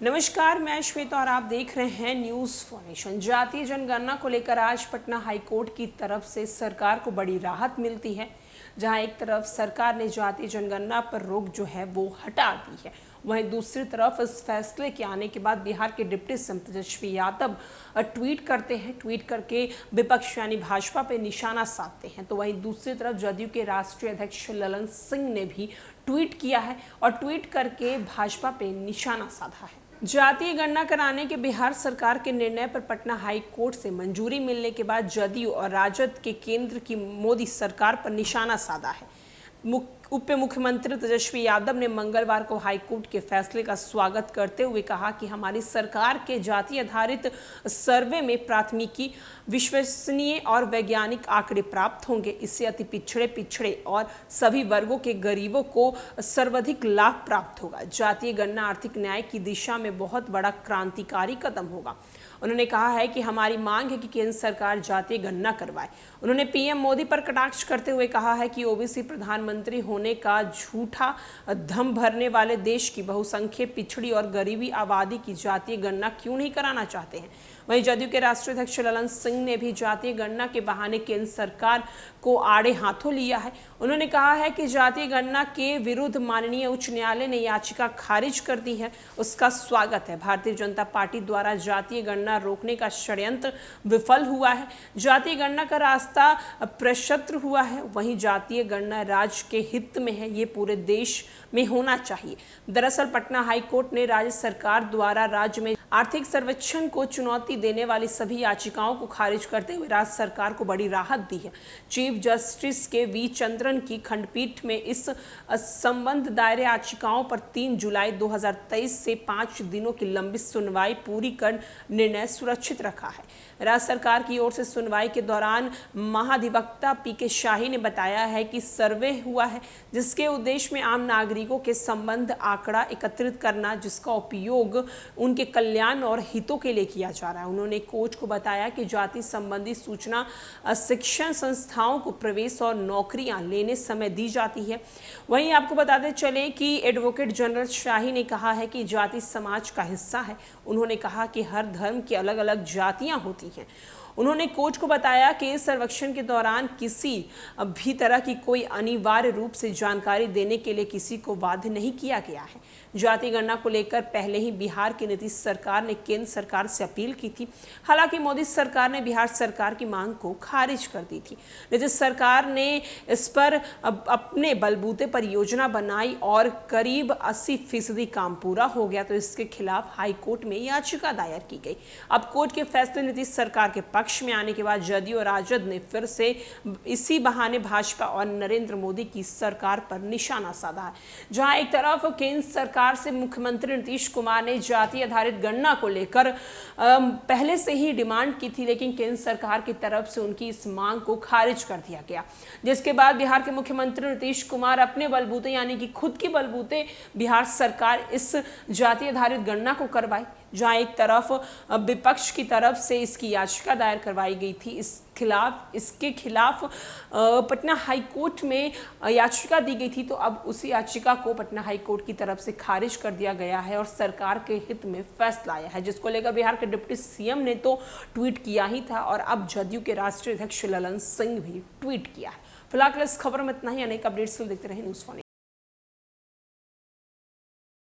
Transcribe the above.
नमस्कार, मैं श्वेता और आप देख रहे हैं न्यूज़ फॉर्मेशन। जातीय जनगणना को लेकर आज पटना हाईकोर्ट की तरफ से सरकार को बड़ी राहत मिलती है। जहां एक तरफ सरकार ने जातीय जनगणना पर रोक जो है वो हटा दी है, वहीं दूसरी तरफ इस फैसले के आने के बाद बिहार के deputy CM Tejashwi Yadav tweet करके विपक्ष यानी भाजपा पे निशाना साधते हैं। तो वहीं दूसरी तरफ जदयू के राष्ट्रीय अध्यक्ष ललन सिंह ने भी ट्वीट किया है और ट्वीट करके भाजपा पे निशाना साधा है। जातीय गणना कराने के बिहार सरकार के निर्णय पर पटना हाई कोर्ट से मंजूरी मिलने के बाद जदयू और राजद के केंद्र की मोदी सरकार पर निशाना साधा है। उप मुख्यमंत्री तेजस्वी यादव ने मंगलवार को हाईकोर्ट के फैसले का स्वागत करते हुए कहा कि हमारी सरकार के जाति आधारित सर्वे में प्राथमिकी विश्वसनीय और वैज्ञानिक आंकड़े प्राप्त होंगे। इससे अति पिछड़े और सभी वर्गों के गरीबों को सर्वाधिक लाभ प्राप्त होगा। जातीय गणना आर्थिक न्याय की दिशा में बहुत बड़ा क्रांतिकारी कदम होगा। उन्होंने कहा है कि हमारी मांग है कि केंद्र सरकार जातीय गणना करवाए। उन्होंने पीएम मोदी पर कटाक्ष करते हुए कहा है कि ओबीसी प्रधानमंत्री होने का झूठा दम भरने वाले देश की बहुसंख्यक पिछड़ी और गरीबी आबादी की जातीय गणना क्यों नहीं कराना चाहते हैं। वहीं जदयू के राष्ट्रीय अध्यक्ष ललन सिंह ने भी जातीय गणना के बहाने केंद्र सरकार को आड़े हाथों लिया है। उन्होंने कहा है कि जातीय गणना के विरुद्ध माननीय उच्च न्यायालय ने याचिका खारिज कर दी है, उसका स्वागत है। भारतीय जनता पार्टी द्वारा जातीय गणना रोकने का षड्यंत्र विफल हुआ है। जातीय गणना का रास्ता प्रशस्त हुआ है। वहीं जातीय गणना राज्य के हित में है, ये पूरे देश में होना चाहिए। दरअसल पटना हाई कोर्ट ने राज्य सरकार द्वारा राज्य में आर्थिक सर्वेक्षण को चुनौती देने वाली सभी याचिकाओं को खारिज करते हुए राज्य सरकार को बड़ी राहत दी है। चीफ जस्टिस के वी चंद्रन की खंडपीठ में इस संबंध दायर याचिकाओं पर 3 जुलाई 2023 से 5 दिनों की लंबी सुनवाई पूरी कर निर्णय सुरक्षित रखा है। राज्य सरकार की ओर से सुनवाई के दौरान महाधिवक्ता पीके शाही ने बताया है कि सर्वे हुआ है जिसके उद्देश्य में आम नागरिकों के संबंध आंकड़ा एकत्रित करना, जिसका उपयोग उनके कल्याण और हितों के लिए किया जा रहा है। उन्होंने कोर्ट को बताया कि जाति संबंधी सूचना शिक्षण संस्थाओं को प्रवेश और नौकरियां लेने समय दी जाती है। वहीं आपको बताते चले कि एडवोकेट जनरल शाही ने कहा है कि जाति समाज का हिस्सा है। उन्होंने कहा कि हर धर्म की अलग अलग जातियां होती हैं। उन्होंने कोर्ट को बताया कि इस सर्वेक्षण के दौरान किसी भी तरह की कोई अनिवार्य रूप से जानकारी देने के लिए किसी को बाध्य नहीं किया गया है। जाति गणना को लेकर पहले ही बिहार की नीतीश सरकार ने केंद्र सरकार से अपील की थी। हालांकि मोदी सरकार ने बिहार सरकार की मांग को खारिज कर दी थी। नीतीश सरकार ने इस पर अपने बलबूते पर योजना बनाई और करीब 80% काम पूरा हो गया, तो इसके खिलाफ हाईकोर्ट में याचिका दायर की गई। अब कोर्ट के फैसले नीतीश सरकार के पक्ष में आने के बाद जदयू और राजद ने फिर से इसी बहाने भाजपा और नरेंद्र मोदी की सरकार पर निशाना साधा है। जहां एक तरफ केंद्र सरकार से मुख्यमंत्री नीतीश कुमार ने जाति आधारित गणना को लेकर पहले से ही डिमांड की थी, लेकिन केंद्र सरकार की तरफ से उनकी इस मांग को खारिज कर दिया गया, जिसके बाद बिहार के मुख्यमंत्री नीतीश कुमार अपने बलबूते यानी कि खुद के बलबूते बिहार सरकार इस जाति आधारित गणना को करवाई। जहां एक तरफ विपक्ष की तरफ से इसकी याचिका दायर करवाई गई थी, इसके खिलाफ पटना हाई कोर्ट में याचिका दी गई थी, तो अब उसी याचिका को पटना हाई कोर्ट की तरफ से खारिज कर दिया गया है और सरकार के हित में फैसला आया है, जिसको लेकर बिहार के डिप्टी सीएम ने तो ट्वीट किया ही था और अब जदयू के राष्ट्रीय अध्यक्ष ललन सिंह भी ट्वीट किया है। फिलहाल इस खबर में इतना ही। अनेक अपडेट्स देखते रहे न्यूज़ फॉर्मेशन।